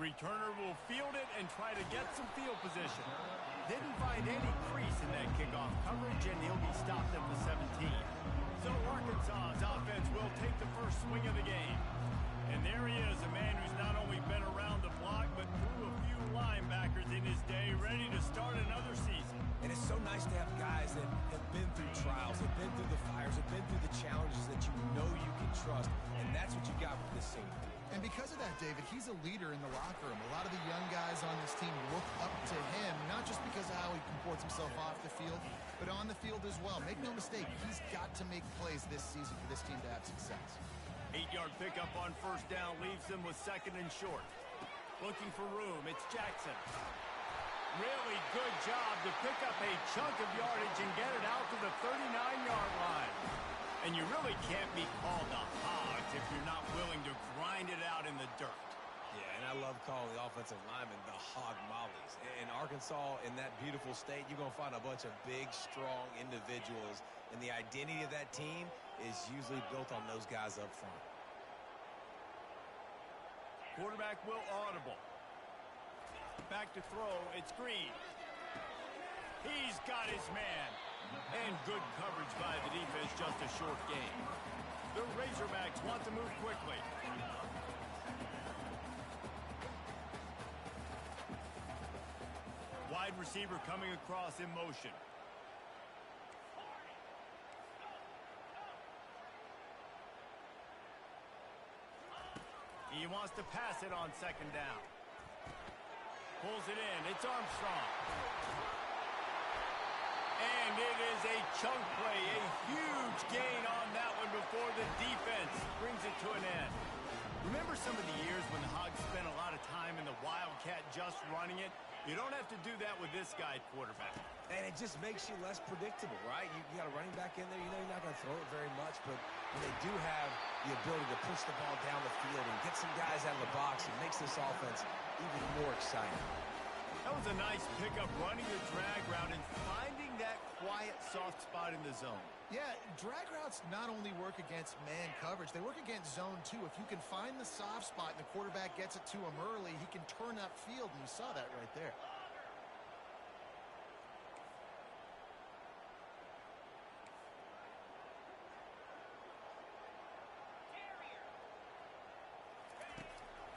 returner will field it and try to get some field position. Didn't find any crease in that kickoff coverage, and he'll be stopped at the 17. So Arkansas's offense will take the first swing of the game. And there he is, a man who's not only been around the block, but threw a few linebackers in his day, ready to start another season. And it's so nice to have guys that have been through trials, have been through the fires, have been through the challenges that you know you can trust. And that's what you got with this safety. And because of that, David, he's a leader in the locker room. A lot of the young guys on this team look up to him, not just because of how he comports himself off the field, but on the field as well. Make no mistake, he's got to make plays this season for this team to have success. 8-yard pickup on first down leaves them with second and short. Looking for room, it's Jackson. Really good job to pick up a chunk of yardage and get it out to the 39-yard line. And you really can't be called the Hogs if you're not willing to grind it out in the dirt. Yeah, and I love calling the offensive linemen the hog mollies. In Arkansas, in that beautiful state, you're going to find a bunch of big, strong individuals, and the identity of that team is usually built on those guys up front. Quarterback will audible. Back to throw, it's Green. He's got his man. And good coverage by the defense, just a short game. The Razorbacks want to move quickly. Wide receiver coming across in motion. He wants to pass it on second down. Pulls it in. It's Armstrong. And it is a chunk play. A huge gain on that one before the defense brings it to an end. Remember some of the years when the Hogs spent a lot of time in the Wildcat just running it? You don't have to do that with this guy at quarterback. And it just makes you less predictable, right? You got a running back in there. You know you're not going to throw it very much, but when they do have the ability to push the ball down the field and get some guys out of the box, it makes this offense even more exciting. That was a nice pickup, running the drag route and finding that quiet, soft spot in the zone. Yeah, drag routes not only work against man coverage, they work against zone too. If you can find the soft spot and the quarterback gets it to him early, he can turn upfield, and you saw that right there.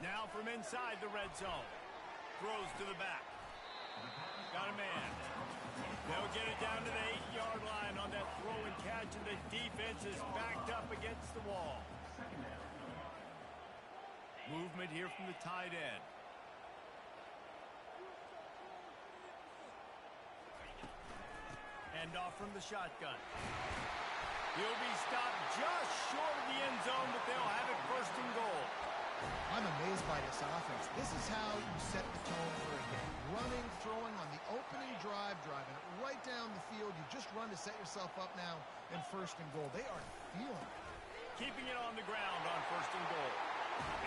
Now from inside the red zone. Throws to the back. Got a man. They'll get it down to the 8-yard line on that throw and catch, and the defense is backed up against the wall. Movement here from the tight end. Hand off from the shotgun. He'll be stopped just short of the end zone, but they'll have it first and goal. I'm amazed by this offense. This is how you set the tone for a game. Running, throwing on the opening drive, driving it right down the field. You just run to set yourself up now in first and goal. They are feeling it. Keeping it on the ground on first and goal.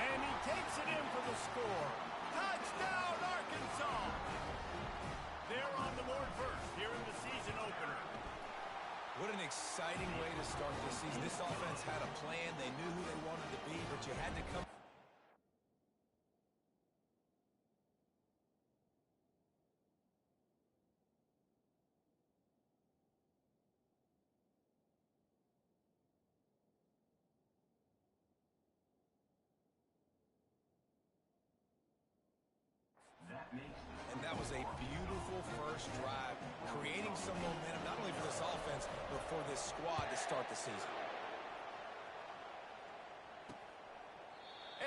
And he takes it in for the score. Touchdown, Arkansas! They're on the board first here in the season opener. What an exciting way to start this season. This offense had a plan. They knew who they wanted to be, but you had to come. And that was a beautiful first drive, creating some momentum, not only for this offense, but for this squad to start the season.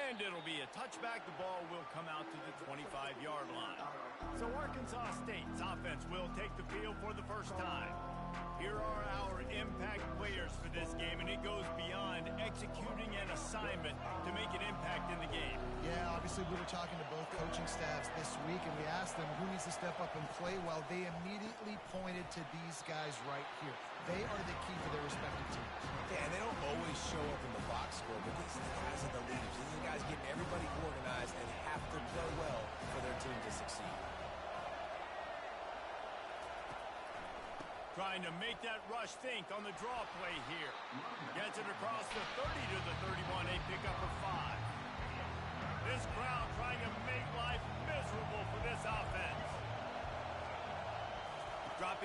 And it'll be a touchback. The ball will come out to the 25-yard line. So Arkansas State's offense will take the field for the first time. Here are our impact players for this game, and it goes beyond executing an assignment to make an impact in the game. Yeah, obviously we were talking to both coaching staffs this week, and we asked them who needs to step up and play well. They immediately pointed to these guys right here. They are the key for their respective teams. Yeah, and they don't always show up in the box score, but these guys are the leaders. These are the guys getting everybody organized and have to play well for their team to succeed. Trying to make that rush think on the draw play here. Gets it across the 30 to the 31. A pickup of 5. This crowd trying to make life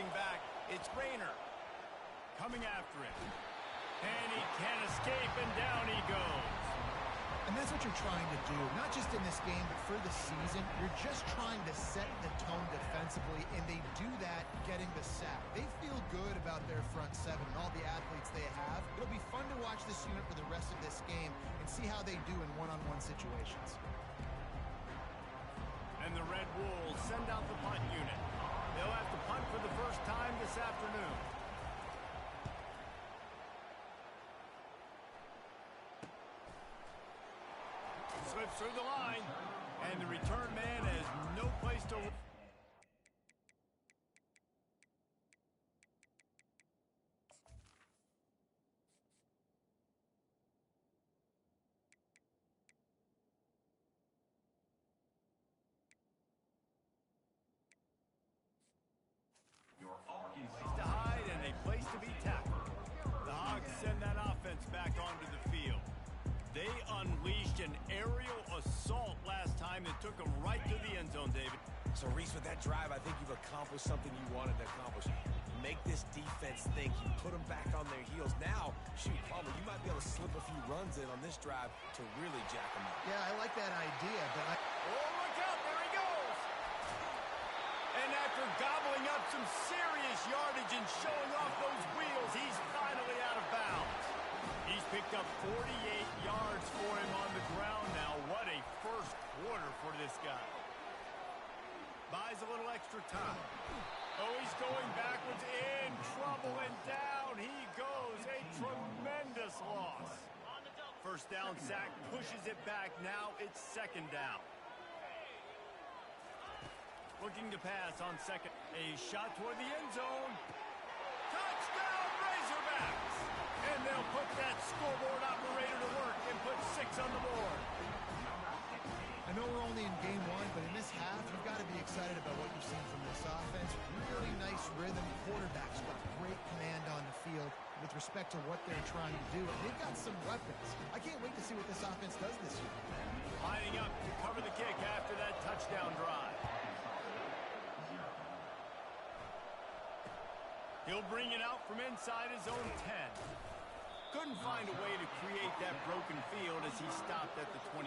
dropping back. It's Rayner coming after him. And he can't escape, and down he goes. And that's what you're trying to do, not just in this game, but for the season. You're just trying to set the tone defensively, and they do that getting the sack. They feel good about their front seven and all the athletes they have. It'll be fun to watch this unit for the rest of this game and see how they do in one-on-one situations. And the Red Wolves send out the punt unit. They'll have to punt for the first time this afternoon. Slips through the line, and the return man has no place to... place to hide and a place to be tackled. The Hogs send that offense back onto the field. They unleashed an aerial assault last time that took them right to the end zone, David. So, Reese, with that drive, I think you've accomplished something you wanted to accomplish. Make this defense think. You put them back on their heels. Now, shoot, probably you might be able to slip a few runs in on this drive to really jack them up. Yeah, I like that idea, but Oh, look out, there he goes! And after gobbling up some serious yardage and showing off those wheels, he's finally out of bounds. He's picked up 48 yards for him on the ground now. What a first quarter for this guy. Buys a little extra time. Oh, he's going backwards, in trouble, and down he goes. A tremendous loss. First down sack, pushes it back. Now it's second down. Looking to pass on second. A shot toward the end zone. Touchdown, Razorbacks! And they'll put that scoreboard operator to work and put 6 on the board. I know we're only in game one, but in this half, you've got to be excited about what you've seen from this offense. Really nice rhythm. Quarterback's got great command on the field with respect to what they're trying to do. And they've got some weapons. I can't wait to see what this offense does this year. Lining up to cover the kick after that touchdown drive. He'll bring it out from inside his own 10. Couldn't find a way to create that broken field as he stopped at the 25.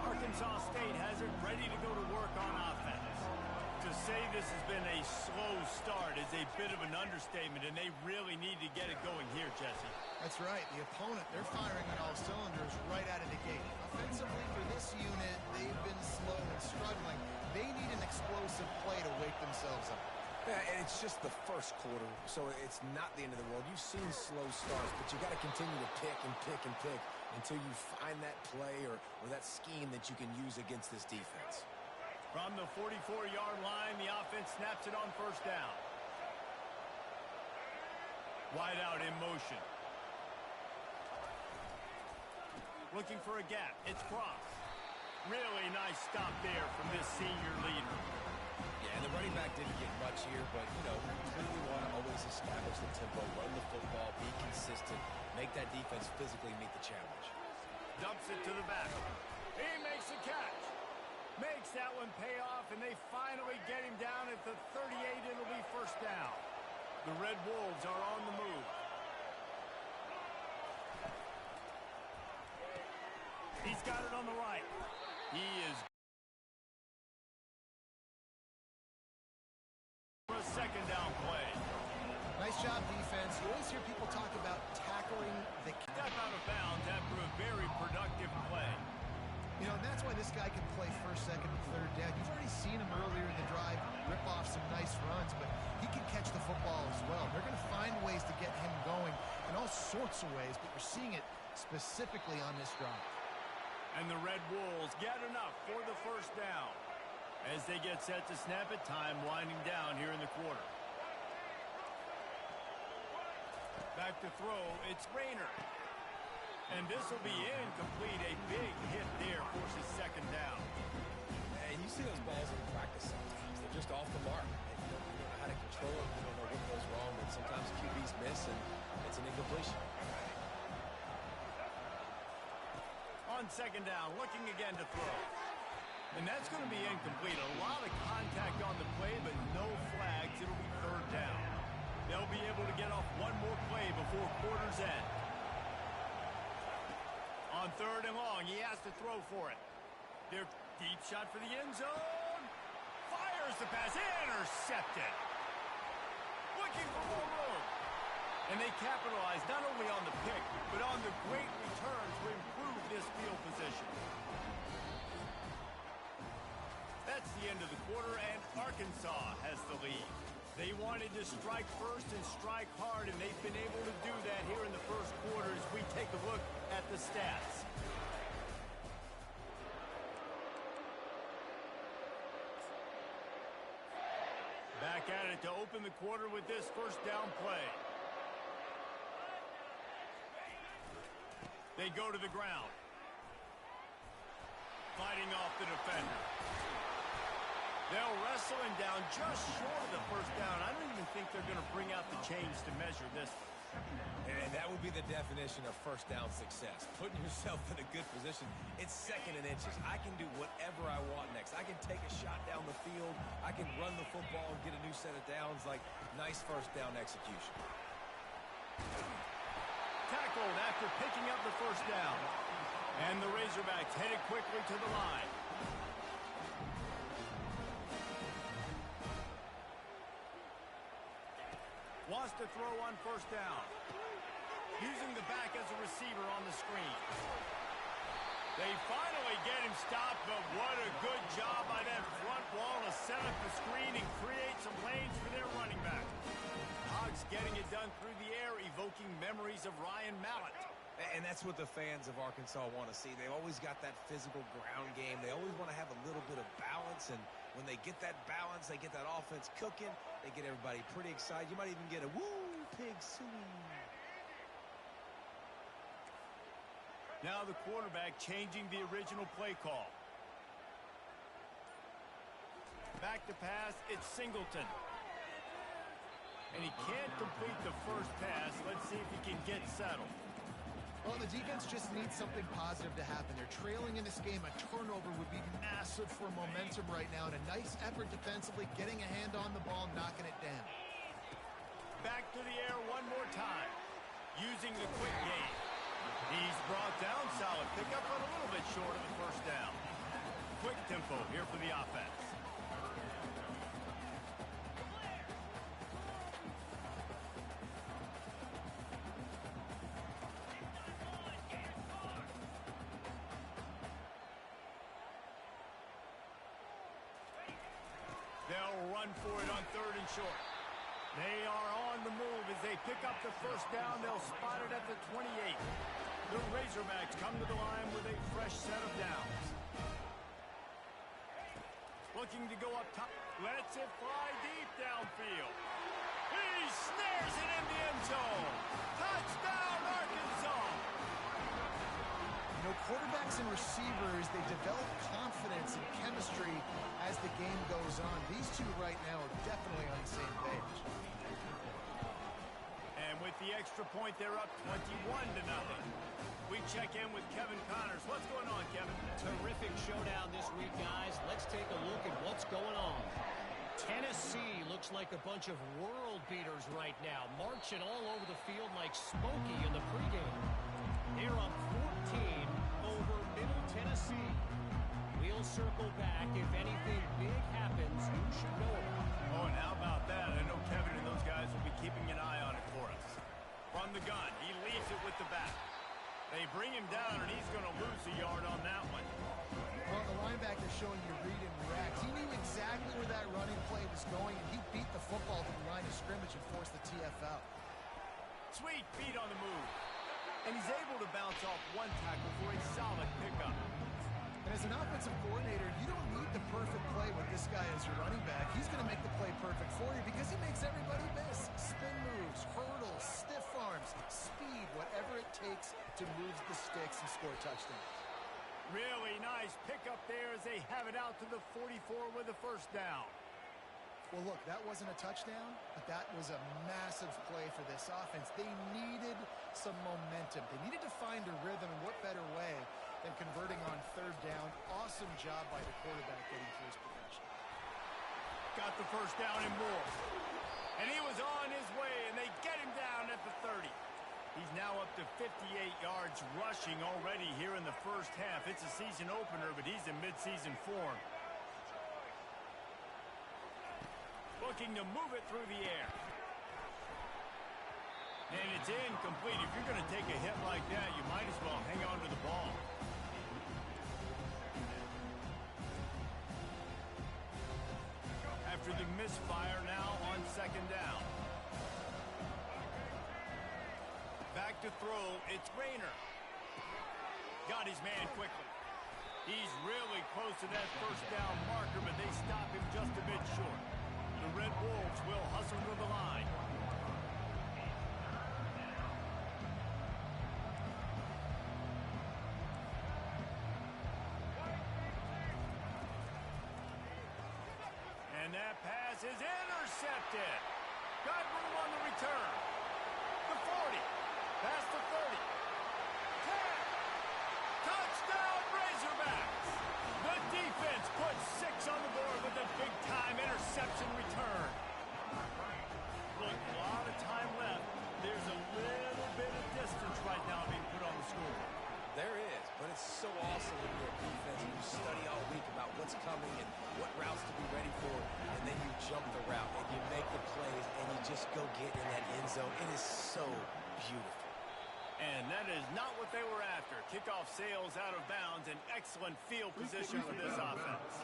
Arkansas State has it ready to go to work on offense. To say this has been a slow start is a bit of an understatement, and they really need to get it going here, Jesse. That's right. The opponent, they're firing on all cylinders right out of the gate. Offensively for this unit, they've been slow and struggling. They need an explosive play to wake themselves up. Yeah, and it's just the first quarter, so it's not the end of the world. You've seen slow starts, but you got to continue to pick and pick and pick until you find that play or that scheme that you can use against this defense. From the 44-yard line, the offense snaps it on first down. Wide out in motion. Looking for a gap. It's Cross. Really nice stop there from this senior leader. Yeah, and the running back didn't get much here, but, you know, you really want to always establish the tempo, run the football, be consistent, make that defense physically meet the challenge. Dumps it to the back. He makes the catch. Makes that one pay off, and they finally get him down at the 38. It'll be first down. The Red Wolves are on the move. He's got it on the right. He is for a second down play. Nice job, defense. You always hear people talk about tackling the Step out of bounds after a very productive play. You know, and that's why this guy can play first, second, and third down. You've already seen him earlier in the drive rip off some nice runs, but he can catch the football as well. They're going to find ways to get him going in all sorts of ways, but you're seeing it specifically on this drive. And the Red Wolves get enough for the first down. As they get set to snap it, time winding down here in the quarter. Back to throw, it's Rayner. And this will be incomplete. A big hit there forces second down. And you see those balls in practice sometimes. They're just off the mark. And you don't know how to control it. You don't know what goes wrong. And sometimes QBs miss, and it's an incompletion. On second down, looking again to throw. And that's going to be incomplete. A lot of contact on the play, but no flags. It'll be third down. They'll be able to get off one more play before quarter's end. On third and long, he has to throw for it. Their deep shot for the end zone. Fires the pass. Intercepted. Looking for more room. And they capitalize not only on the pick, but on the great return to improve this field position. That's the end of the quarter, and Arkansas has the lead. They wanted to strike first and strike hard, and they've been able to do that here in the first quarter as we take a look at the stats. Back at it to open the quarter with this first down play. They go to the ground. Fighting off the defender. They'll wrestle him down just short of the first down. I don't even think they're going to bring out the chains to measure this. And that would be the definition of first down success. Putting yourself in a good position. It's second and inches. I can do whatever I want next. I can take a shot down the field. I can run the football and get a new set of downs. Like, nice first down execution. Tackled after picking up the first down. And the Razorbacks headed quickly to the line. Wants to throw on first down. Using the back as a receiver on the screen. They finally get him stopped, but what a good job by that front wall to set up the screen and create some lanes for their running back. Hogs getting it done through the air, evoking memories of Ryan Mallett. And that's what the fans of Arkansas want to see. They've always got that physical ground game. They always want to have a little bit of balance, and when they get that balance, they get that offense cooking, they get everybody pretty excited. You might even get a woo, pig suey. Now the quarterback changing the original play call. Back to pass, it's Singleton. And he can't complete the first pass. Let's see if he can get settled. Well, the defense just needs something positive to happen. They're trailing in this game. A turnover would be massive for momentum right now. And a nice effort defensively, getting a hand on the ball, knocking it down. Back to the air one more time. Using the quick game. He's brought down. Solid pickup, but a little bit short of the first down. Quick tempo here for the offense. They'll run for it on third and short. They are on the move as they pick up the first down. They'll spot it at the 28. The Razorbacks come to the line with a fresh set of downs. Looking to go up top. Lets it fly deep downfield. He snares it in the end zone. Touchdown, Arkansas! You know, quarterbacks and receivers, they develop confidence and chemistry as the game goes on. These two right now are definitely on the same page. And with the extra point, they're up 21-0. We check in with Kevin Connors. What's going on, Kevin? Terrific showdown this week, guys. Let's take a look at what's going on. Tennessee looks like a bunch of world beaters right now, marching all over the field like Smokey in the pregame. They're up 14 over Middle Tennessee. We'll circle back. If anything big happens, you should know about it. Oh, and how about that? I know Kevin and those guys will be keeping an eye on it for us. From the gun, he leaves it with the back. They bring him down, and he's going to lose a yard on that one. Well, the linebacker showing you read and react. He knew exactly where that running play was going, and he beat the football to the line of scrimmage and forced the TF out. Sweet feet on the move. And he's able to bounce off one tackle for a solid pickup. And as an offensive coordinator, you don't need the perfect play with this guy as your running back. He's going to make the play perfect for you because he makes everybody miss. Spin moves, hurdles, stiff arms, speed, whatever it takes to move the sticks and score touchdowns. Really nice pickup there as they have it out to the 44 with a first down. Well, look, that wasn't a touchdown, but that was a massive play for this offense. They needed some momentum. They needed to find a rhythm, and what better way than converting on third down. Awesome job by the quarterback getting through his progression. Got the first down and more. And he was on his way, and they get him down at the 30. He's now up to 58 yards rushing already here in the first half. It's a season opener, but he's in midseason form. Looking to move it through the air. And it's incomplete. If you're going to take a hit like that, you might as well hang on to the ball. After the misfire, now on second down. Back to throw, it's Rayner. Got his man quickly. He's really close to that first down marker, but they stop him just a bit short. The Red Wolves will hustle to the line. And that pass is intercepted. Got room on the return. The 40. Past the 30. 10. Touchdown Razorbacks. The defense puts 6 on the board with a big-time interception return. Look, a lot of time left. There's a little bit of distance right now being put on the scoreboard. There is, but it's so awesome when you're a defense and you study all week about what's coming and what routes to be ready for, and then you jump the route and you make the plays and you just go get in that end zone. It is so beautiful. And that is not what they were after. Kickoff sails out of bounds, an excellent field position for this offense.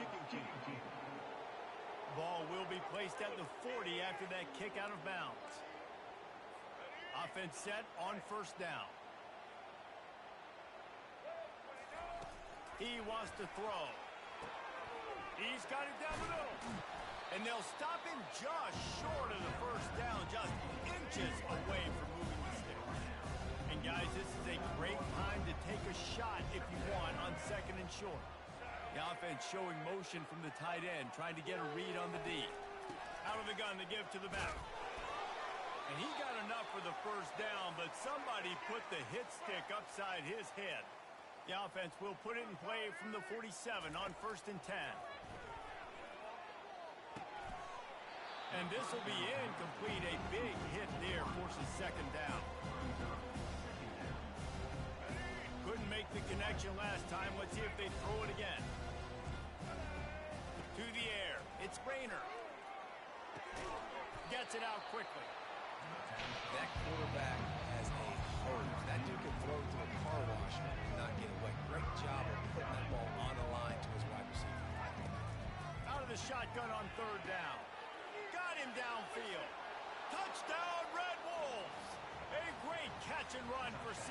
Ball will be placed at the 40 after that kick out of bounds. Offense set on first down. He wants to throw. He's got it down the middle. And they'll stop him just short of the first down, just inches away from moving the sticks. And guys, this is a great time to take a shot if you want on second and short. The offense showing motion from the tight end, trying to get a read on the D. Out of the gun to give to the back. And he got enough for the first down, but somebody put the hit stick upside his head. The offense will put it in play from the 47 on first and 10. And this will be incomplete. A big hit there forces second down. Couldn't make the connection last time. Let's see if they throw it again. To the air. It's Rayner. Gets it out quickly. That quarterback has a hose. That dude can throw to a car wash and not get away. Great job of putting that ball on the line to his wide receiver. Out of the shotgun on third down. Got him downfield. Touchdown, Red Wolves. A great catch and run for 6.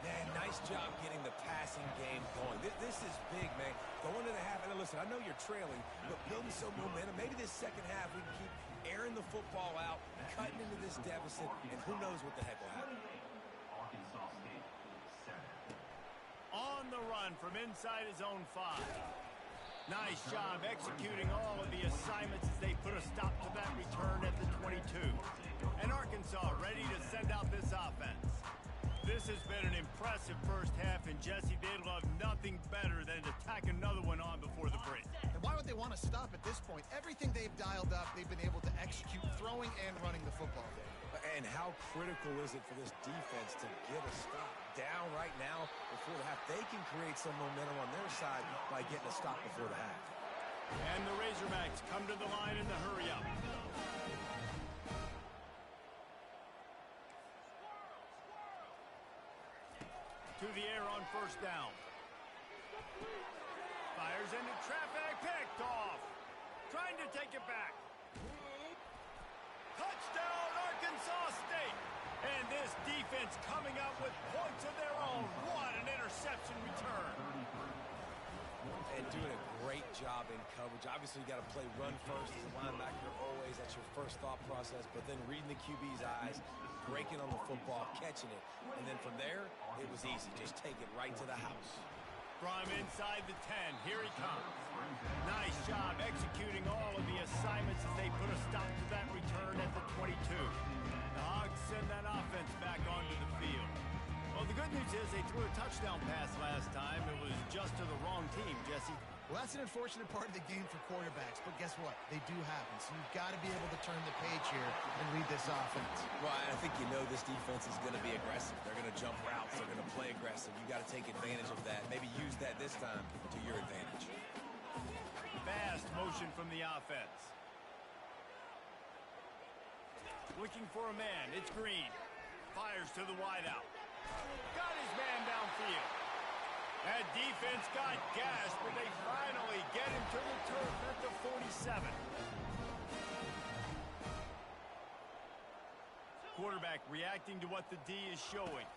Man, nice job getting the passing game going. This is big, man. Going to the half, and listen, I know you're trailing, but building some momentum. Maybe this second half we can keep airing the football out, cutting into this deficit, and who knows what the heck will happen. On the run from inside his own 5. Nice job executing all of the assignments as they put a stop to that return at the 22. And Arkansas ready to send out this offense. This has been an impressive first half, and Jesse, they'd love nothing better than to tack another one on before the break. And why would they want to stop at this point? Everything they've dialed up, they've been able to execute throwing and running the football game. And how critical is it for this defense to get a stop down right now before the half? They can create some momentum on their side by getting a stop before the half. And the Razorbacks come to the line in the hurry-up. To the air on first down. Fires into traffic, picked off. Trying to take it back. Touchdown, Arkansas State. And this defense coming up with points of their own. What an interception return. And doing a great job in coverage. Obviously, you got to play run first as a linebacker always. That's your first thought process. But then reading the QB's eyes, breaking on the football, catching it. And then from there, it was easy. Just take it right to the house. From inside the 10, here he comes. Nice job executing all of the assignments as they put a stop to that return at the 22. The Hogs send that offense back onto the field. Well, the good news is they threw a touchdown pass last time. It was just to the wrong team, Jesse. Well, that's an unfortunate part of the game for quarterbacks, but guess what? They do happen, so you've got to be able to turn the page here and lead this offense. Well, I think you know this defense is going to be aggressive. They're going to jump routes. They're going to play aggressive. You got to take advantage of that. Maybe use that this time to your advantage. Fast motion from the offense. Looking for a man. It's Green. Fires to the wideout. Got his man downfield. That defense got gashed, but they finally get him to the turf at the 47. Quarterback reacting to what the D is showing.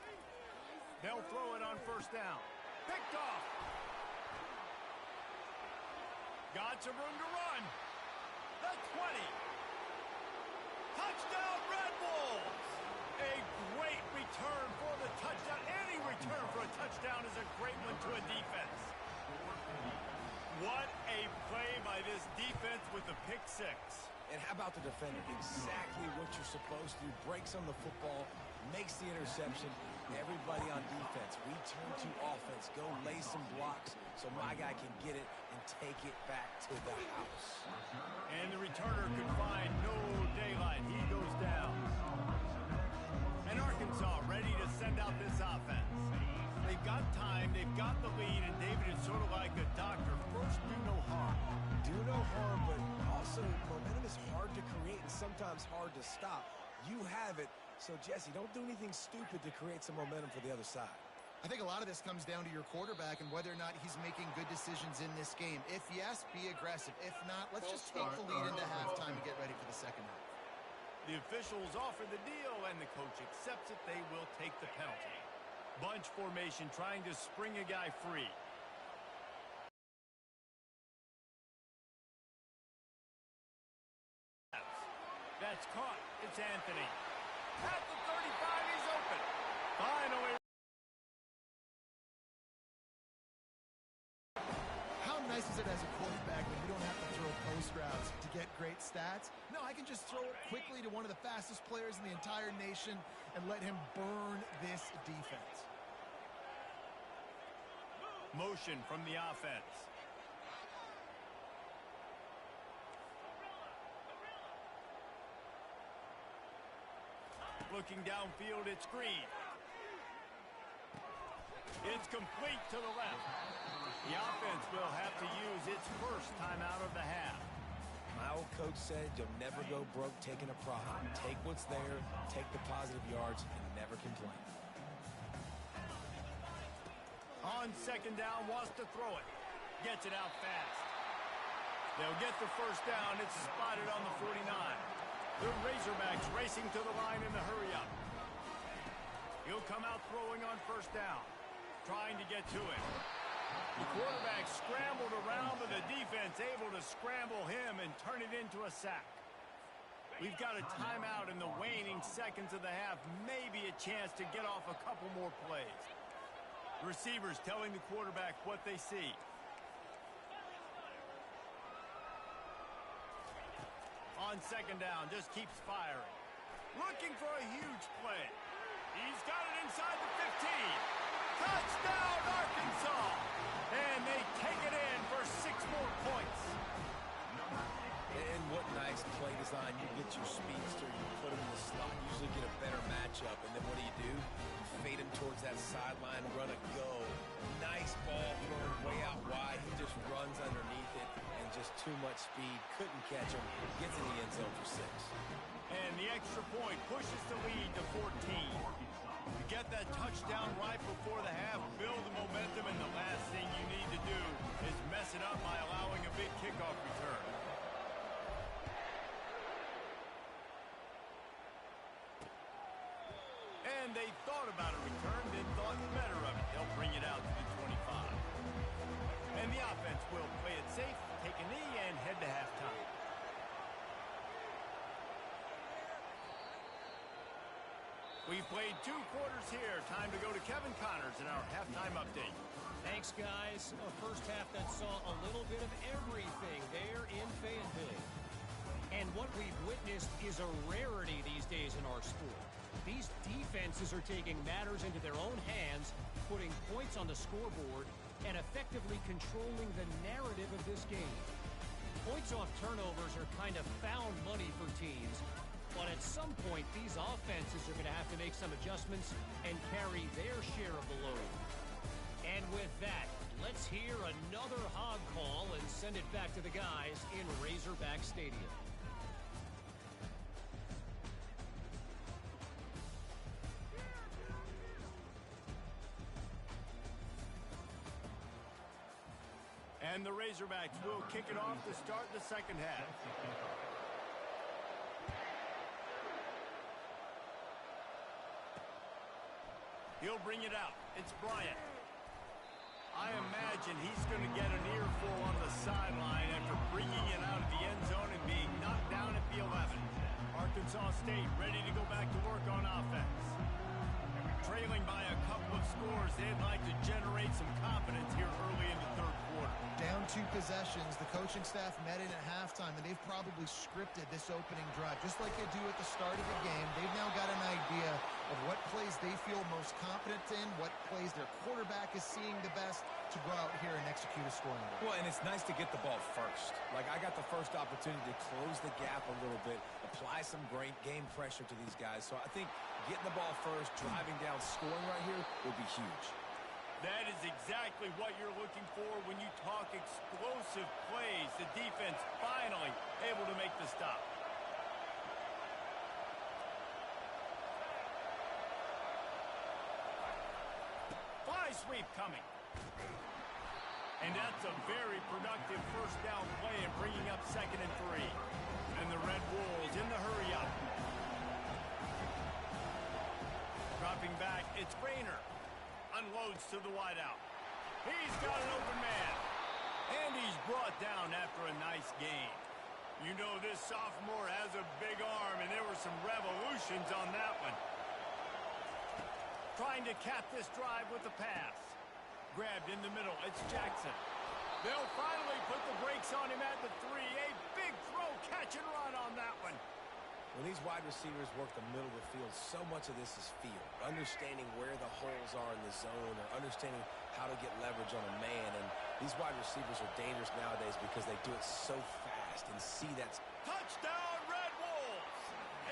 They'll throw it on first down. Picked off. Got some room to run. The 20. Touchdown, Red Bulls! A great return for the touchdown. Any return for a touchdown is a great one to a defense. What a play by this defense with the pick six. And how about the defender? Exactly what you're supposed to do. Breaks on the football, makes the interception. Everybody on defense, we turn to offense. Go lay some blocks so my guy can get it and take it back to the house. And the returner could find no daylight. He goes down. And Arkansas ready to send out this offense. They've got time, they've got the lead, and David is sort of like a doctor. First, do no harm. Do no harm, but also momentum is hard to create and sometimes hard to stop. You have it, so Jesse, don't do anything stupid to create some momentum for the other side. I think a lot of this comes down to your quarterback and whether or not he's making good decisions in this game. If yes, be aggressive. If not, let's just take the lead into halftime and get ready for the second half. The officials offer the deal, and the coach accepts it. They will take the penalty. Bunch formation trying to spring a guy free. That's caught. It's Anthony. At the 35, he's open. Finally. How nice is it as a quarterback when you don't have to throw post routes to get great stats? No, I can just throw it quickly to one of the fastest players in the entire nation and let him burn this defense. Motion from the offense. Looking downfield, it's Green. It's complete to the left. The offense will have to use its first timeout of the half. My old coach said you'll never go broke taking a profit. Take what's there, take the positive yards, and never complain. On second down, wants to throw it. Gets it out fast. They'll get the first down. It's spotted on the 49. The Razorbacks racing to the line in the hurry-up. He'll come out throwing on first down, trying to get to it. The quarterback scrambled around, but the defense able to scramble him and turn it into a sack. We've got a timeout in the waning seconds of the half. Maybe a chance to get off a couple more plays. Receivers telling the quarterback what they see. On second down, just keeps firing. Looking for a huge play. He's got it inside the 15. Touchdown, Arkansas! And they take it in for 6 more points. And what nice play design. You get your speedster, you put him in the slot, usually get a better matchup. And then what do? You fade him towards that sideline, run a go. Nice ball thrown way out wide. He just runs underneath it and just too much speed. Couldn't catch him. Gets in the end zone for 6. And the extra point pushes the lead to 14. You get that touchdown right before the half, build the momentum, and the last thing you need to do is mess it up by allowing a big kickoff return. And they thought about a return, then thought better of it. They'll bring it out to the 25. And the offense will play it safe, take a knee, and head to halftime. We've played 2 quarters here. Time to go to Kevin Connors in our halftime update. Thanks, guys. A first half that saw a little bit of everything there in Fayetteville. And what we've witnessed is a rarity these days in our sport. These defenses are taking matters into their own hands points on the scoreboard and effectively controlling the narrative of this game. Points off turnovers are kind of found money for teams, but at some point, these offenses are going to have to make some adjustments and carry their share of the load. And with that, let's hear another hog call and send it back to the guys in Razorback Stadium. And the Razorbacks will kick it off to start the second half. He'll bring it out. It's Bryant. I imagine he's going to get an earful on the sideline after bringing it out of the end zone and being knocked down at the 11. Arkansas State ready to go back to work on offense. Trailing by a couple of scores, they'd like to generate some confidence here early in the third quarter. Down 2 possessions, the coaching staff met in at halftime, and they've probably scripted this opening drive. Just like they do at the start of the game, they've now got an idea of what plays they feel most confident in, what plays their quarterback is seeing the best to go out here and execute a scoring goal. Well, and it's nice to get the ball first. Like, I got the first opportunity to close the gap a little bit, apply some great game pressure to these guys. So I think getting the ball first, driving down, scoring right here will be huge. That is exactly what you're looking for when you talk explosive plays. The defense finally able to make the stop. Fly sweep coming. And that's a very productive first down play and bringing up 2nd and 3. And the Red Wolves in the hurry up. Dropping back, it's Rayner. Unloads to the wideout. He's got an open man. And he's brought down after a nice gain. You know this sophomore has a big arm, and there were some revolutions on that one. Trying to cap this drive with the pass. Grabbed in the middle. It's Jackson. They'll finally put the brakes on him at the 3. A big throw, catch and run on that one. When these wide receivers work the middle of the field, so much of this is feel. Understanding where the holes are in the zone or understanding how to get leverage on a man. And these wide receivers are dangerous nowadays because they do it so fast and see that. Touchdown, Red Wolves!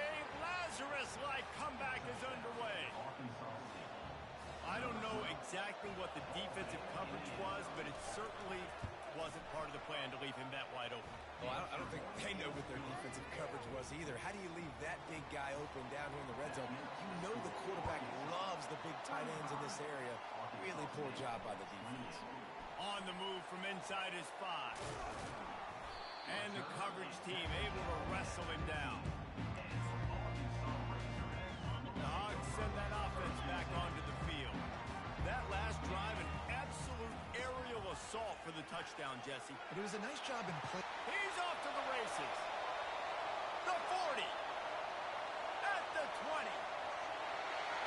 A Lazarus-like comeback is underway. I don't know exactly what the defensive coverage was, but it certainly wasn't part of the plan to leave him that wide open. Well, I don't think they know what their defensive coverage was either. How do you leave that big guy open down here in the red zone? You know the quarterback loves the big tight ends in this area. Really poor job by the defense. On the move from inside his 5. And the coverage team able to wrestle him down. The Hogs send that offense back onto the field. That last drive, an absolute aerial assault for the touchdown, Jesse. But it was a nice job in play. He's off to the races. The 40. At the 20.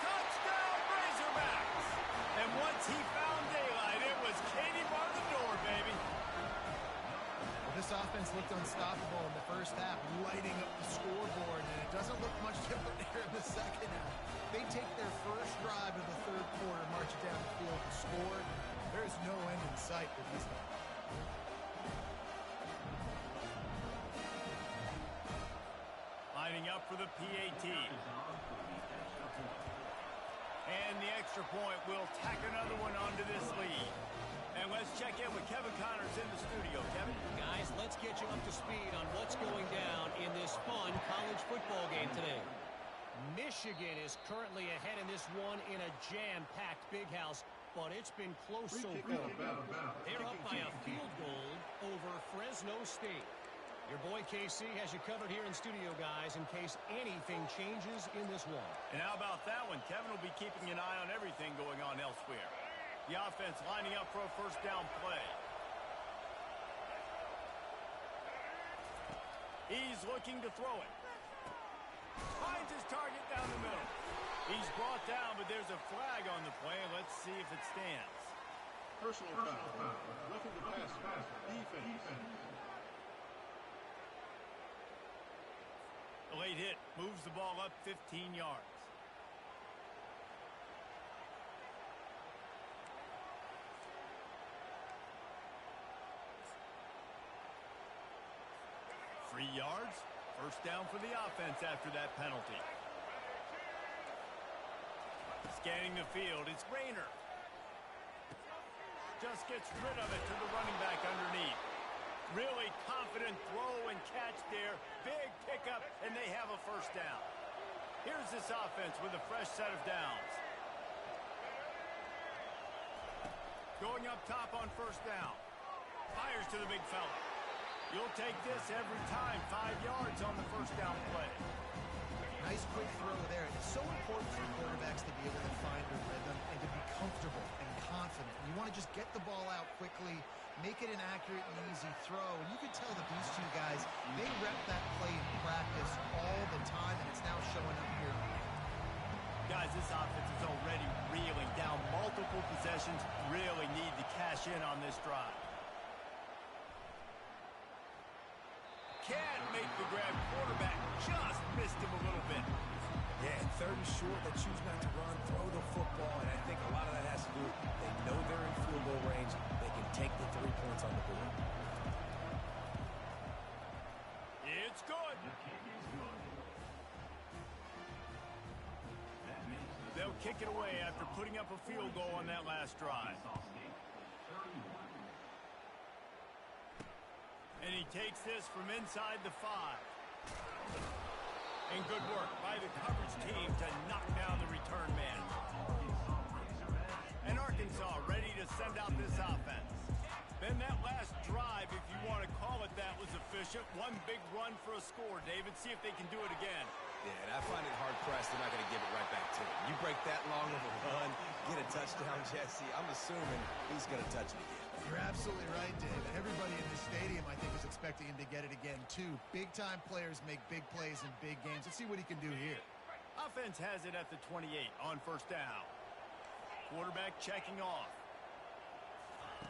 Touchdown, Razorbacks. And once he found daylight, it was Katie bar the door, baby. Well, this offense looked unstoppable in the first half, lighting up the scoreboard, and it doesn't look much different here in the second half. They take their first drive of the third quarter, march it down the field and score. There is no end in sight for these guys. Lining up for the PAT. And the extra point will tack another one onto this lead. And let's check in with Kevin Connors in the studio. Kevin? Guys, let's get you up to speed on what's going down in this fun college football game today. Michigan is currently ahead in this one in a jam-packed big house, but it's been close so far. They're up by a field goal over Fresno State. Your boy KC has you covered here in studio, guys, in case anything changes in this one. And how about that one? Kevin will be keeping an eye on everything going on elsewhere. The offense lining up for a first down play. He's looking to throw it. Finds his target down the middle. He's brought down, but there's a flag on the play. Let's see if it stands. Personal foul. Roughing the passer. Defense. The late hit moves the ball up 15 yards. 3 yards. First down for the offense after that penalty. Scanning the field, it's Rayner. Just gets rid of it to the running back underneath. Really confident throw and catch there. Big pickup, and they have a first down. Here's this offense with a fresh set of downs. Going up top on first down. Fires to the big fella. You'll take this every time. 5 yards on the first down play. Nice quick throw there. It's so important for quarterbacks to be able to find a rhythm and to be comfortable and confident. You want to just get the ball out quickly, make it an accurate and easy throw. And you can tell that these two guys, they rep that play in practice all the time, and it's now showing up here. Guys, this offense is already reeling down multiple possessions. Really need to cash in on this drive. Can't make the grab. Quarterback just missed him a little bit. Yeah, third and short, they choose not to run, throw the football, and I think a lot of that has to do with they know they're in field goal range. They can take the 3 points on the board. It's good. They'll kick it away after putting up a field goal on that last drive. And he takes this from inside the 5. And good work by the coverage team to knock down the return man. And Arkansas ready to send out this offense. Then that last drive, if you want to call it that, was efficient. One big run for a score. David, see if they can do it again. Yeah, and I find it hard-pressed they're not going to give it right back to him. You break that long of a run, get a touchdown, Jesse, I'm assuming he's going to touch it again. You're absolutely right, Dave. Everybody in this stadium, I think, is expecting him to get it again, too. Big-time players make big plays in big games. Let's see what he can do here. Offense has it at the 28 on first down. Quarterback checking off.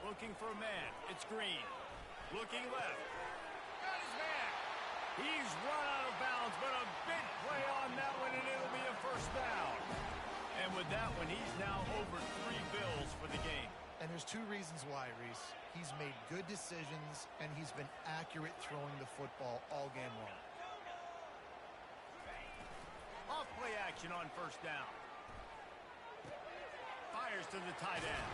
Looking for a man. It's Green. Looking left. Got his man. He's run out of bounds, but a big play on that one, and it'll be a first down. And with that one, he's now over 3 bills for the game. And there's 2 reasons why, Reese. He's made good decisions, and he's been accurate throwing the football all game long. Off play action on first down. Fires to the tight end.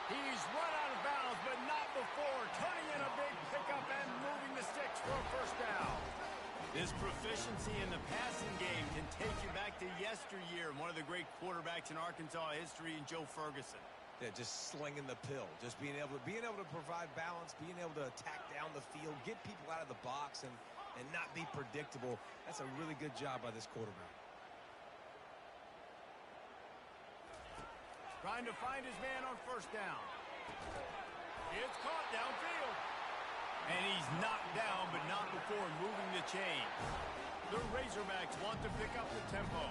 He's run out of bounds, but not before. Turning in a big pickup and moving the sticks for a first down. This proficiency in the passing game can take you back to yesteryear. One of the great quarterbacks in Arkansas history, in Joe Ferguson. Yeah, just slinging the pill, just being able to provide balance, being able to attack down the field, get people out of the box, and not be predictable. That's a really good job by this quarterback. Trying to find his man on first down. It's caught downfield. And he's knocked down, but not before moving the chains. The Razorbacks want to pick up the tempo.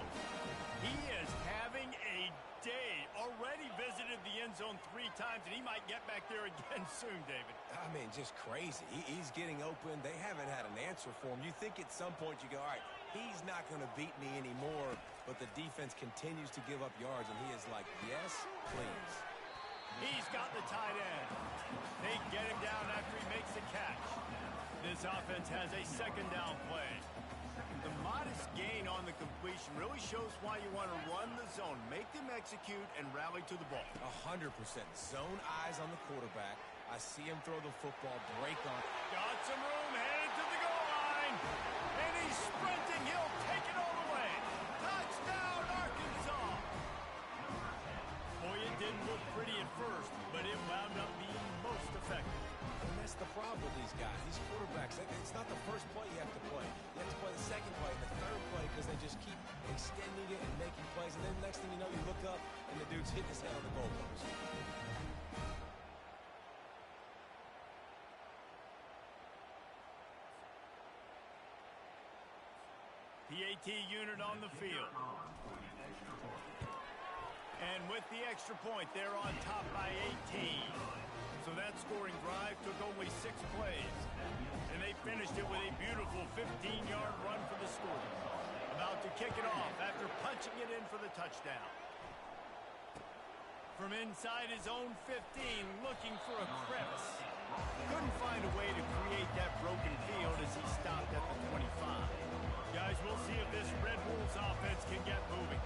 He is having a day. Already visited the end zone 3 times, and he might get back there again soon, David. I mean, just crazy. He's getting open. They haven't had an answer for him. You think at some point you go, all right, he's not going to beat me anymore, but the defense continues to give up yards, and he is like, yes, please. He's got the tight end. They get him down after he makes the catch. This offense has a second down play. The modest gain on the completion really shows why you want to run the zone. Make them execute and rally to the ball. 100%. Zone eyes on the quarterback. I see him throw the football, break on. Got some room, headed to the goal line. And he's sprinting. He'll take it all the way. Touchdown, Arkansas. Boy, it didn't look pretty at first, but it wound up being most effective. And that's the problem with these guys, these quarterbacks. It's not the first play you have to play. You have to play the second play and the third play because they just keep extending it and making plays. And then next thing you know, you look up and the dude's hitting his head on the goalpost. PAT unit on the field. And with the extra point, they're on top by 18. So that scoring drive took only 6 plays. And they finished it with a beautiful 15-yard run for the score. About to kick it off after punching it in for the touchdown. From inside his own 15, looking for a crevice. Couldn't find a way to create that broken field as he stopped at the 25. Guys, we'll see if this Red Wolves offense can get moving.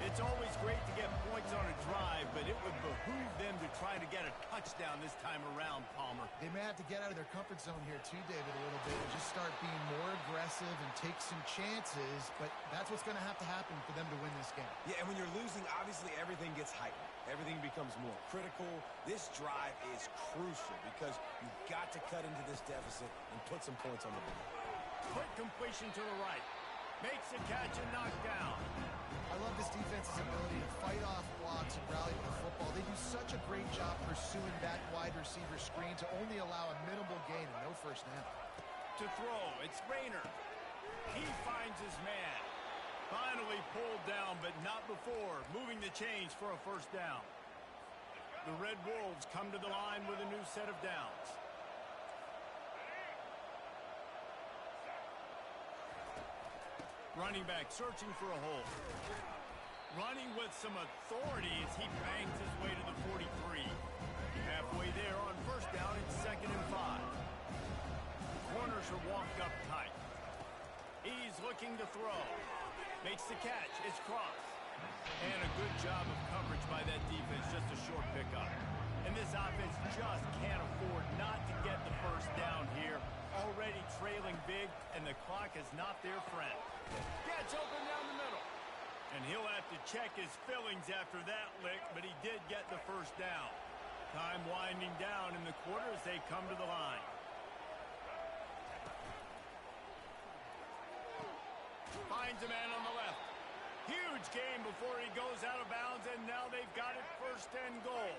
It's always great to get points on a drive, but it would behoove them to try to get a touchdown this time around, Palmer. They may have to get out of their comfort zone here too, David, a little bit, and just start being more aggressive and take some chances, but that's what's going to have to happen for them to win this game. Yeah, and when you're losing, obviously everything gets heightened. Everything becomes more critical. This drive is crucial because you've got to cut into this deficit and put some points on the board. Quick completion to the right. Makes the catch and knocked down. I love this defense's ability to fight off blocks and rally to the football. They do such a great job pursuing that wide receiver screen to only allow a minimal gain and no first down. To throw, it's Rayner. He finds his man. Finally pulled down, but not before moving the chains for a first down. The Red Wolves come to the line with a new set of downs. Running back searching for a hole. Running with some authority as he bangs his way to the 43. Halfway there on first down, it's 2nd and 5. Corners are walked up tight. He's looking to throw. Makes the catch. It's crossed. And a good job of coverage by that defense. Just a short pickup. And this offense just can't afford not to get the first down here. Already trailing big, and the clock is not their friend. Gets open down the middle. And he'll have to check his fillings after that lick, but he did get the first down. Time winding down in the quarter as they come to the line. Finds a man on the left. Huge gain before he goes out of bounds, and now they've got it 1st and goal.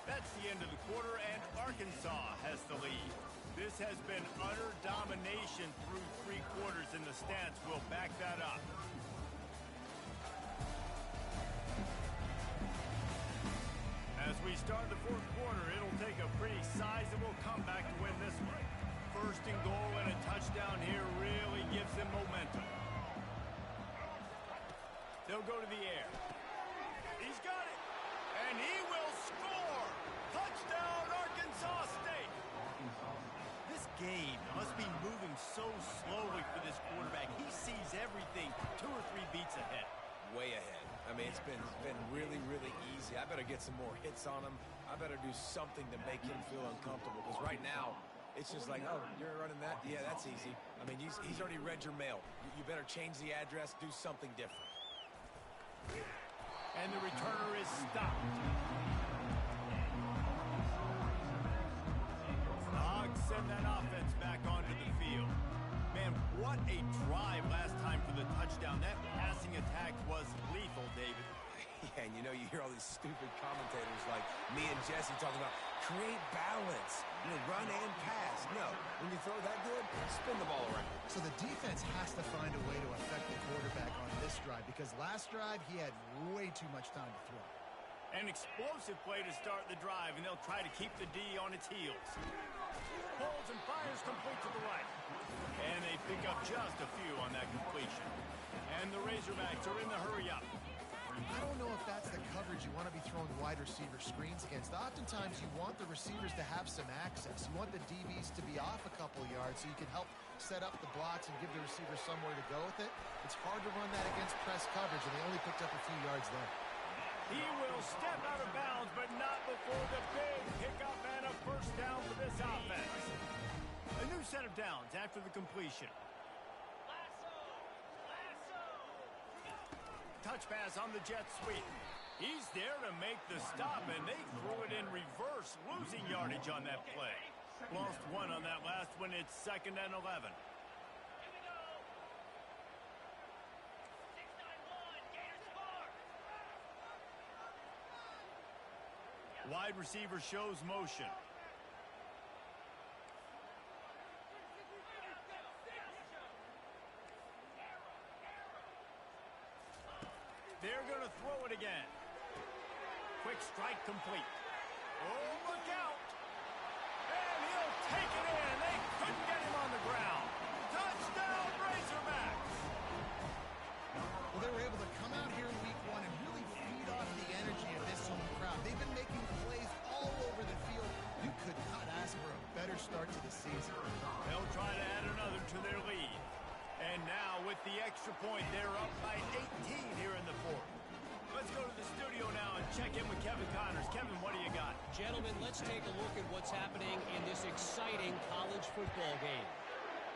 That's the end of the quarter, and Arkansas has the lead. This has been utter domination through 3 quarters, and the stats will back that up. As we start the 4th quarter, it'll take a pretty sizable comeback to win this one. 1st and goal and a touchdown here really gives them momentum. They'll go to the air. He's got it. And he will score. Touchdown, Arkansas State. This game must be moving so slowly for this quarterback. He sees everything 2 or 3 beats ahead. Way ahead. I mean, it's been really, really easy. I better get some more hits on him. I better do something to make him feel uncomfortable. Because right now, it's just like, oh, you're running that? Yeah, that's easy. I mean, he's already read your mail. You better change the address, do something different. And the returner is stopped. The Hogs send that offense back onto the field. Man, what a drive last time for the touchdown. That passing attack was lethal, David. Yeah, and you hear all these stupid commentators like me and Jesse talking about create balance, run and pass. No, when you throw that good, spin the ball around. So the defense has to find a way to affect the quarterback on this drive because last drive he had way too much time to throw. An explosive play to start the drive, and they'll try to keep the D on its heels. Pulls and fires complete to the right. And they pick up just a few on that completion. And the Razorbacks are in the hurry-up. I don't know if that's the coverage you want to be throwing wide receiver screens against. Oftentimes you want the receivers to have some access. You want the DBs to be off a couple yards so you can help set up the blocks and give the receiver somewhere to go with it. It's hard to run that against press coverage, and they only picked up a few yards there. He will step out of bounds, but not before the big pickup and a first down for this offense. A new set of downs after the completion. Touch pass on the jet sweep. He's there to make the stop, and they threw it in reverse, losing yardage on that play. Lost 1 on that last one. It's 2nd and 11. Wide receiver shows motion. They're going to throw it again. Quick strike complete. Oh, look out. And he'll take it in. They couldn't get him on the ground. Touchdown, Razorbacks. Well, they were able to come out here in week 1 and really feed off the energy Gentlemen, let's take a look at what's happening in this exciting college football game.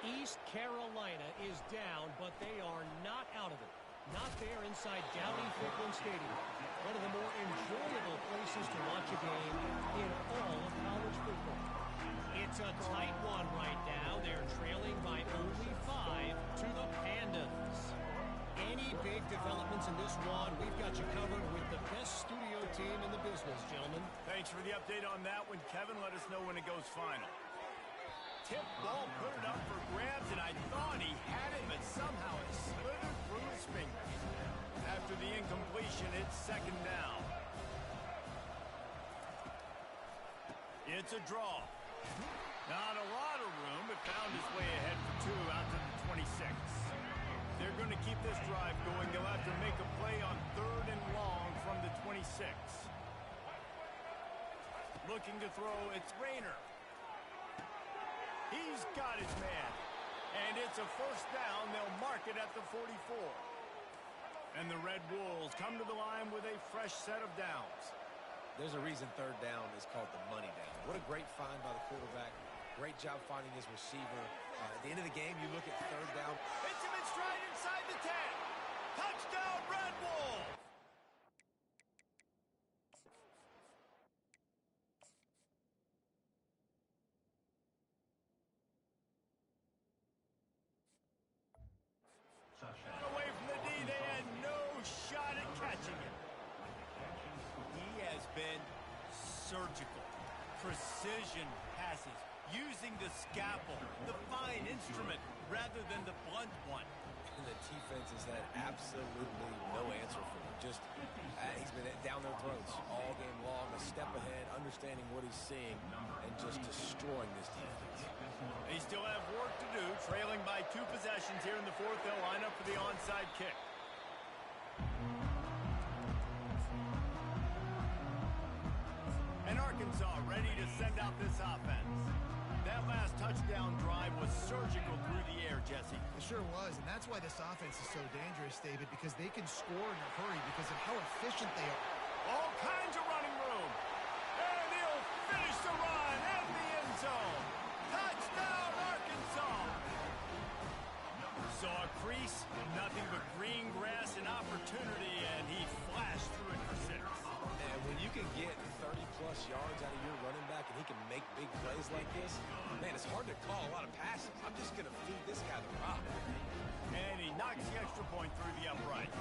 East Carolina is down, but they are not out of it. Not there inside Downey-Franklin Stadium. One of the more enjoyable places to watch a game in all of college football. It's a tight one right now. They're trailing by only 5 to the Pandas. Any big developments in this one, we've got you covered with the best studio team in the business, gentlemen. Thanks for the update on that one, Kevin. Let us know when it goes final. Tip ball, put it up for grabs, and I thought he had it, but somehow it slithered through his fingers. After the incompletion, it's second down. It's a draw. Not a lot of room, but found his way ahead for 2 out to the 26. They're going to keep this drive going. They'll have to make a play on 3rd and long from the 26. Looking to throw, it's Rayner. He's got his man. And it's a first down. They'll mark it at the 44. And the Red Wolves come to the line with a fresh set of downs. There's a reason 3rd down is called the money down. What a great find by the quarterback. Great job finding his receiver. At the end of the game, you look at 3rd down. Hits him in stride inside the 10. Touchdown, Red Wolves! Away from the D, they had no shot at catching him. He has been surgical. Precision passes, using the scalpel, the fine instrument, rather than the blunt one. And the defense has had absolutely no answer for him. Just, he's been down their throats all game long, a step ahead, understanding what he's seeing, and just destroying this defense. They still have work to do, trailing by 2 possessions here in the 4th. They'll line up for the onside kick. And Arkansas ready to send out this offense. That last touchdown drive was surgical through the air, Jesse. It sure was, and that's why this offense is so dangerous, David, because they can score in a hurry because of how efficient they are. All kinds of running room. And he'll finish the run at the end zone. Touchdown, Arkansas. Saw a crease, nothing but green grass and opportunity, and he flashed through it for 6. And when you can get 30-plus yards out of your running back and he can make big plays like this, man, it's hard to call a lot of passes. I'm just going to feed this guy the rock. And he knocks the extra point through the uprights.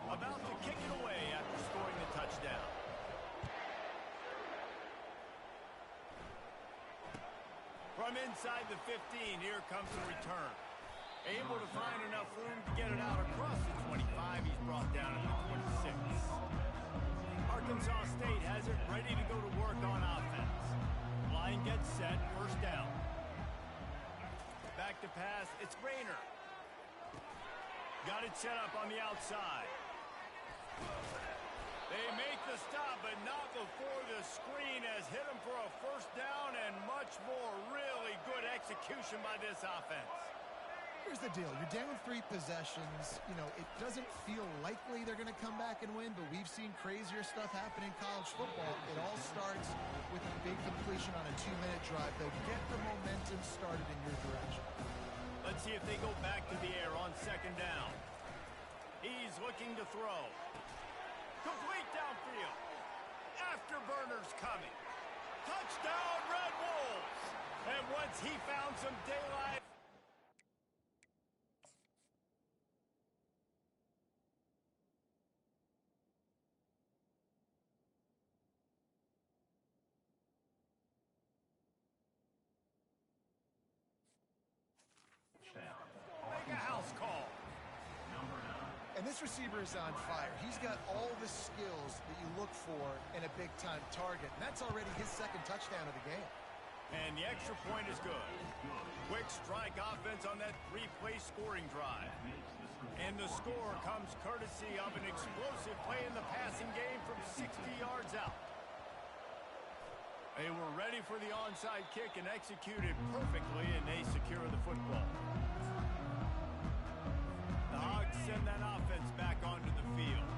About to kick it away after scoring the touchdown. From inside the 15, here comes the return. Able to find enough room to get it out across the 25. He's brought down at the 26. Arkansas State has it ready to go to work on offense. Line gets set, first down. Back to pass, it's Rayner. Got it set up on the outside. They make the stop, but not before the screen has hit him for a first down and much more. Really good execution by this offense. Here's the deal. You're down 3 possessions. You know, it doesn't feel likely they're going to come back and win, but we've seen crazier stuff happen in college football. It all starts with a big completion on a 2-minute drive. They'll get the momentum started in your direction. Let's see if they go back to the air on second down. He's looking to throw. Complete downfield. Afterburner's coming. Touchdown, Red Wolves. And once he found some daylight, make a house call. And this receiver is on fire. He's got all the skills that you look for in a big-time target. And that's already his 2nd touchdown of the game. And the extra point is good. Quick strike offense on that 3-play scoring drive. And the score comes courtesy of an explosive play in the passing game from 60 yards out. They were ready for the onside kick and executed perfectly, and they secure the football. The Hogs send that offense back onto the field,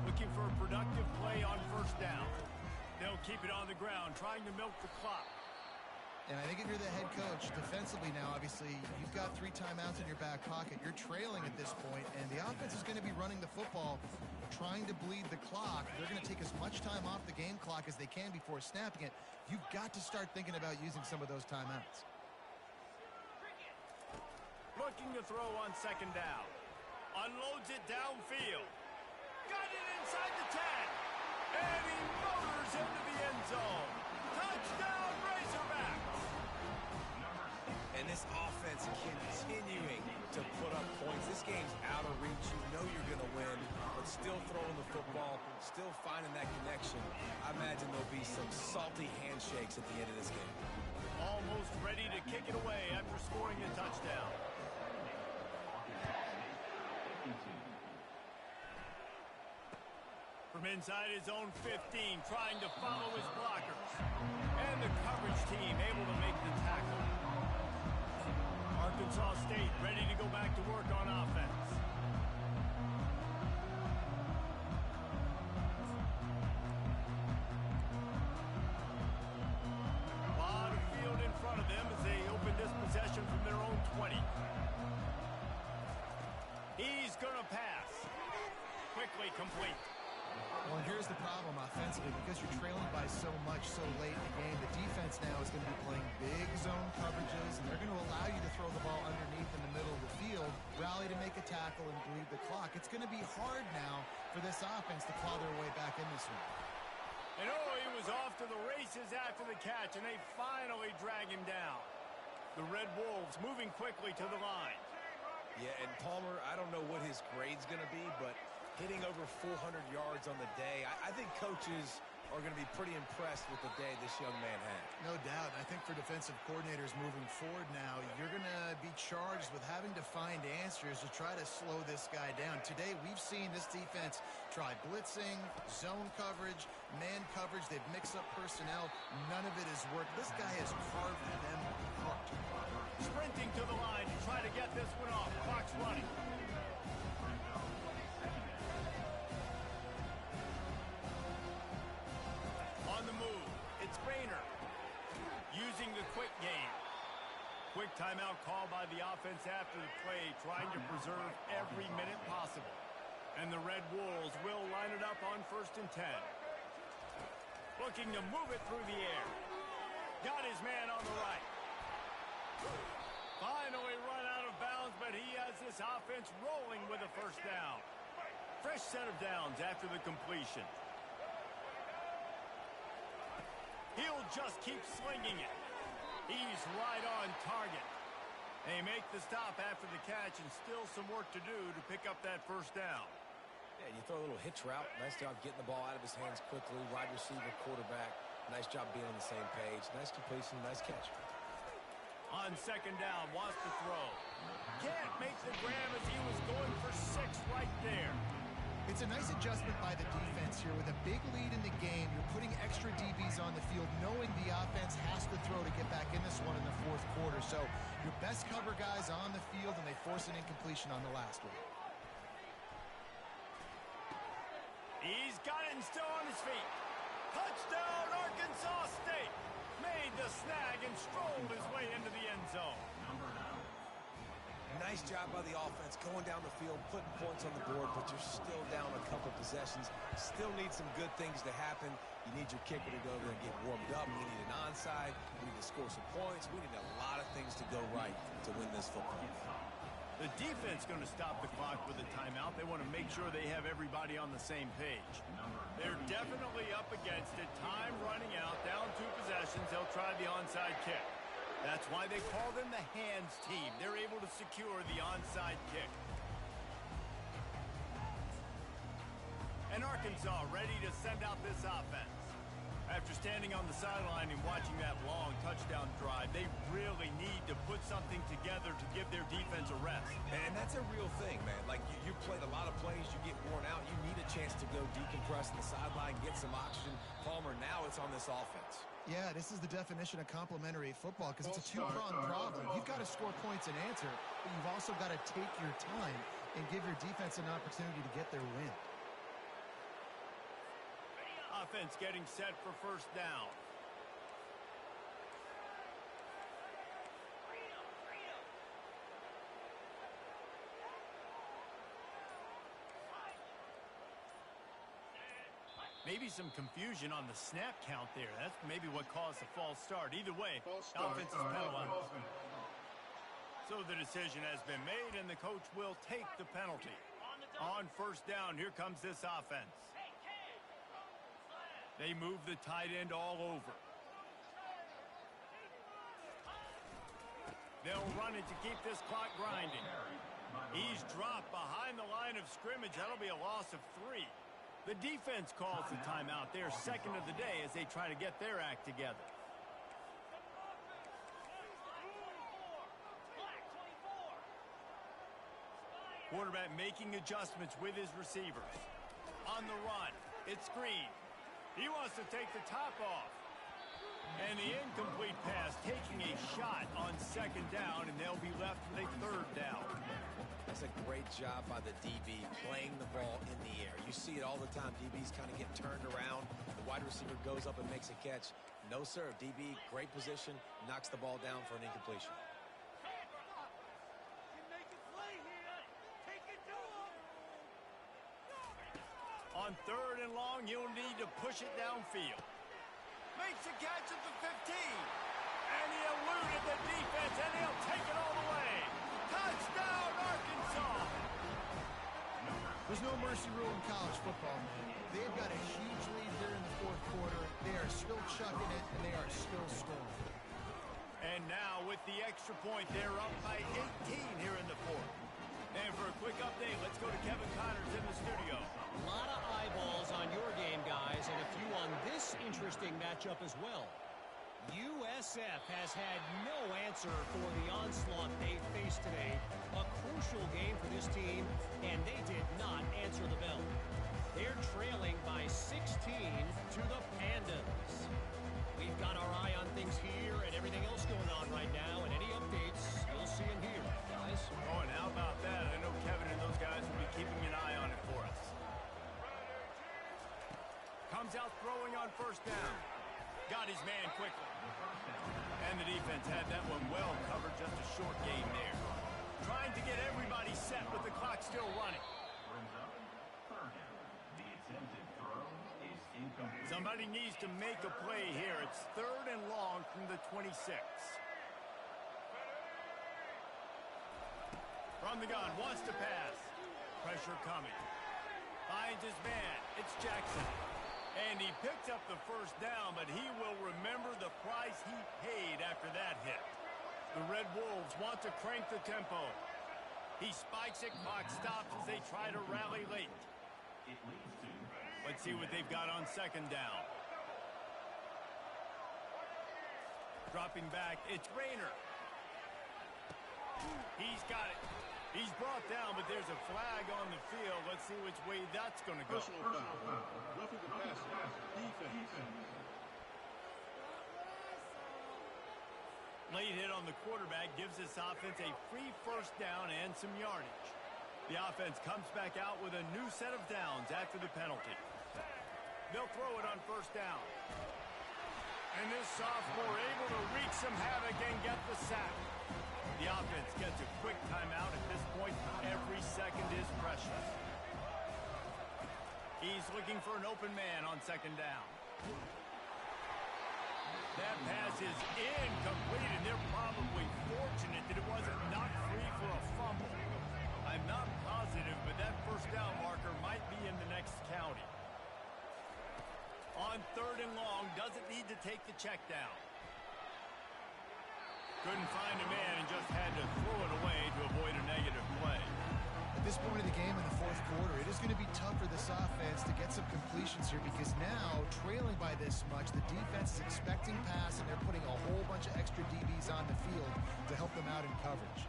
looking for a productive play on first down. They'll keep it on the ground, trying to milk the clock. And I think if you're the head coach, defensively now, obviously, you've got 3 timeouts in your back pocket. You're trailing at this point, and the offense is going to be running the football, trying to bleed the clock. They're going to take as much time off the game clock as they can before snapping it. You've got to start thinking about using some of those timeouts. Looking to throw on second down. Unloads it downfield. Got it inside the 10. And he motors into the end zone. Touchdown, Razorbacks! And this offense continuing to put up points. This game's out of reach. You know you're going to win, but still throwing the football, still finding that connection. I imagine there'll be some salty handshakes at the end of this game. Almost ready to kick it away after scoring a touchdown. From inside his own 15, trying to follow his blockers. And the coverage team able to make the tackle. Arkansas State ready to go back to work on offense. A lot of field in front of them as they open this possession from their own 20. He's going to pass. Quickly complete. Well, and here's the problem offensively. Because you're trailing by so much so late in the game, the defense now is going to be playing big zone coverages, and they're going to allow you to throw the ball underneath in the middle of the field, rally to make a tackle, and bleed the clock. It's going to be hard now for this offense to claw their way back in this one. And he was off to the races after the catch, and they finally drag him down. The Red Wolves moving quickly to the line. Yeah, and Palmer, I don't know what his grade's going to be, but hitting over 400 yards on the day, I think coaches are going to be pretty impressed with the day this young man had. No doubt. And I think for defensive coordinators moving forward now, you're going to be charged with having to find answers to try to slow this guy down. Today, we've seen this defense try blitzing, zone coverage, man coverage. They've mixed up personnel. None of it has worked. This guy has carved them apart. Sprinting to the line to try to get this one off. Clock's running. On the move, it's Rayner. Using the quick game. Quick timeout call by the offense after the play, trying to preserve every minute possible. And the Red Wolves will line it up on 1st and 10. Looking to move it through the air. Got his man on the right. Finally run out of bounds, but he has this offense rolling with a first down. Fresh set of downs after the completion. He'll just keep slinging it. He's right on target. They make the stop after the catch, and still some work to do to pick up that first down. Yeah, you throw a little hitch route. Nice job getting the ball out of his hands quickly. Wide receiver, quarterback. Nice job being on the same page. Nice completion, nice catch. On second down, wants to throw. Can't make the grab as he was going for 6 right there. It's a nice adjustment by the defense here. With a big lead in the game, you're putting extra DBs on the field, knowing the offense has to throw to get back in this one in the 4th quarter. So your best cover guys on the field, and they force an incompletion on the last one. He's got it and still on his feet. Touchdown, Arkansas State. Made the snag and strolled his way into the end zone. Nice job by the offense going down the field, putting points on the board, but you're still down a couple possessions. Still need some good things to happen. You need your kicker to go there and get warmed up. We need an onside. We need to score some points. We need a lot of things to go right to win this football game. The defense going to stop the clock with a timeout. They want to make sure they have everybody on the same page. They're definitely up against it. Time running out, down 2 possessions. They'll try the onside kick. That's why they call them the hands team. They're able to secure the onside kick. And Arkansas ready to send out this offense. After standing on the sideline and watching that long touchdown drive, they really need to put something together to give their defense a rest. And that's a real thing, man. Like, you played a lot of plays, you get worn out, you need a chance to go decompress on the sideline, get some oxygen. Palmer, now it's on this offense. Yeah, this is the definition of complementary football, because it's a 2-pronged problem. You've got to score points and answer, but you've also got to take your time and give your defense an opportunity to get their win. Offense getting set for first down. Maybe some confusion on the snap count there. That's maybe what caused the false start. Either way, offense is penalized. So the decision has been made, and the coach will take the penalty. On first down, here comes this offense. They move the tight end all over. They'll run it to keep this clock grinding. He's dropped behind the line of scrimmage. That'll be a loss of 3. The defense calls the timeout. They're second of the day as they try to get their act together. Quarterback making adjustments with his receivers. On the run, it's Green. He wants to take the top off. And the incomplete pass taking a shot on second down, and they'll be left with a third down. That's a great job by the DB playing the ball in the air. You see it all the time. DBs kind of get turned around. The wide receiver goes up and makes a catch. No, sir. DB, great position, knocks the ball down for an incompletion. On third and long, you'll need to push it downfield. Makes a catch at the 15. And he eluded the defense, and he'll take it all the way. Touchdown, Arkansas! There's no mercy rule in college football, man. They've got a huge lead here in the fourth quarter. They are still chucking it, and they are still scoring. And now, with the extra point, they're up by 18 here in the fourth. And for a quick update, let's go to Kevin Connors in the studio. A lot of eyeballs on your game, guys, and a few on this interesting matchup as well. USF has had no answer for the onslaught they faced today. A crucial game for this team, and they did not answer the bell. They're trailing by 16 to the Pandas. We've got our eye on things here and everything else going on right now, and any updates you'll see in here, guys. Oh, and how about that? I know Kevin and those guys will be keeping an eye on it for us. Comes out throwing on first down. Got his man quickly. And the defense had that one well covered, just a short game there. Trying to get everybody set with the clock still running. Somebody needs to make a play here. It's third and long from the 26. From the gun, wants to pass. Pressure coming. Finds his man. It's Jackson. And he picked up the first down, but he will remember the price he paid after that hit. The Red Wolves want to crank the tempo. He spikes it, clock stops as they try to rally late. Let's see what they've got on second down. Dropping back, it's Rayner. He's got it. He's brought down, but there's a flag on the field. Let's see which way that's going to go. Personal foul. Roughing the passer. Defense. Late hit on the quarterback gives this offense a free first down and some yardage. The offense comes back out with a new set of downs after the penalty. They'll throw it on first down. And this sophomore able to wreak some havoc and get the sack. The offense gets a quick timeout. At this point, every second is precious. He's looking for an open man on second down. That pass is incomplete, and they're probably fortunate that it wasn't knocked free for a fumble. I'm not positive, but that first down marker might be in the next county. On third and long, doesn't need to take the check down. Couldn't find a man and just had to throw it away to avoid a negative play. At this point of the game in the fourth quarter, it is going to be tough for this offense to get some completions here because now, trailing by this much, the defense is expecting pass and they're putting a whole bunch of extra DBs on the field to help them out in coverage.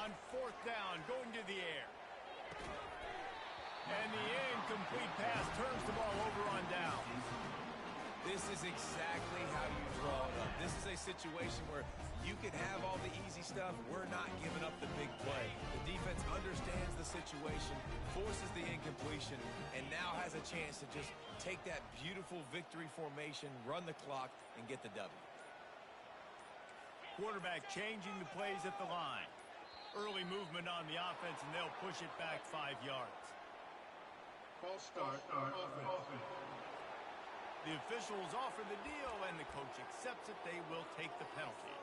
On fourth down, going to the air. And the incomplete pass turns the ball over on down. This is exactly how you draw it up. This is a situation where you can have all the easy stuff. We're not giving up the big play. The defense understands the situation. situation, forces the incompletion, and now has a chance to just take that beautiful victory formation, run the clock, and get the W. Quarterback changing the plays at the line. Early movement on the offense, and they'll push it back 5 yards. False start, offense. The officials offer the deal, and the coach accepts it. They will take the penalty.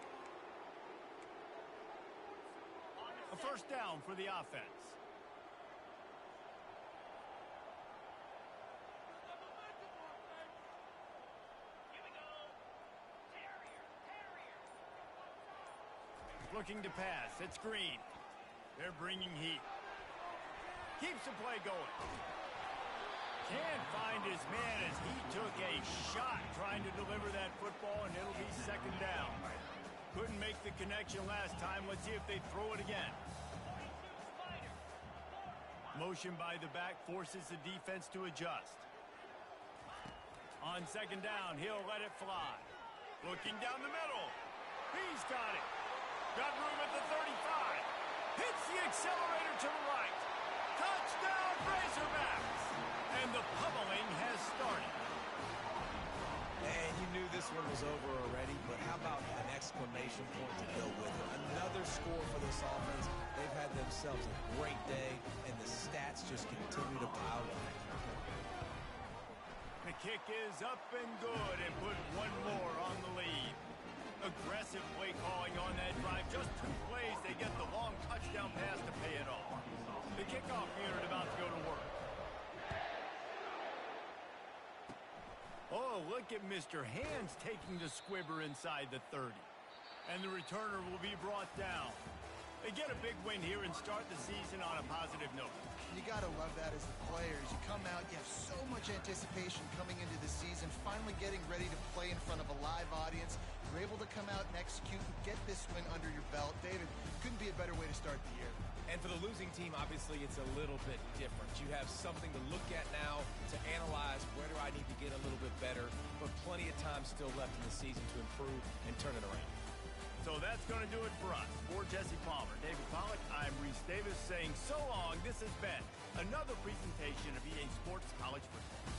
A first down for the offense. Looking to pass. It's Green. They're bringing heat. Keeps the play going. Can't find his man as he took a shot trying to deliver that football, and it'll be second down. Couldn't make the connection last time. Let's see if they throw it again. Motion by the back forces the defense to adjust. On second down, he'll let it fly. Looking down the middle. He's got it. Got room at the 35. Hits the accelerator to the right. Touchdown, Razorbacks. And the pummeling has started. And you knew this one was over already, but how about an exclamation point to go with it? Another score for this offense. They've had themselves a great day, and the stats just continue to pile up. The kick is up and good, and put one more on the lead. Aggressive play calling on that drive. Just 2 plays, they get the long touchdown pass to pay it off. The kickoff unit about to go to work. Oh, look at Mr. Hands taking the squibber inside the 30. And the returner will be brought down. They get a big win here and start the season on a positive note. You got to love that as the players. You come out, you have so much anticipation coming into the season, finally getting ready to play in front of a live audience. You're able to come out and execute and get this win under your belt. David, couldn't be a better way to start the year. And for the losing team, obviously, it's a little bit different. You have something to look at now to analyze where do I need to get a little bit better, but plenty of time still left in the season to improve and turn it around. So that's going to do it for us. For Jesse Palmer, David Pollack, I'm Reese Davis saying so long. This has been another presentation of EA Sports College Football.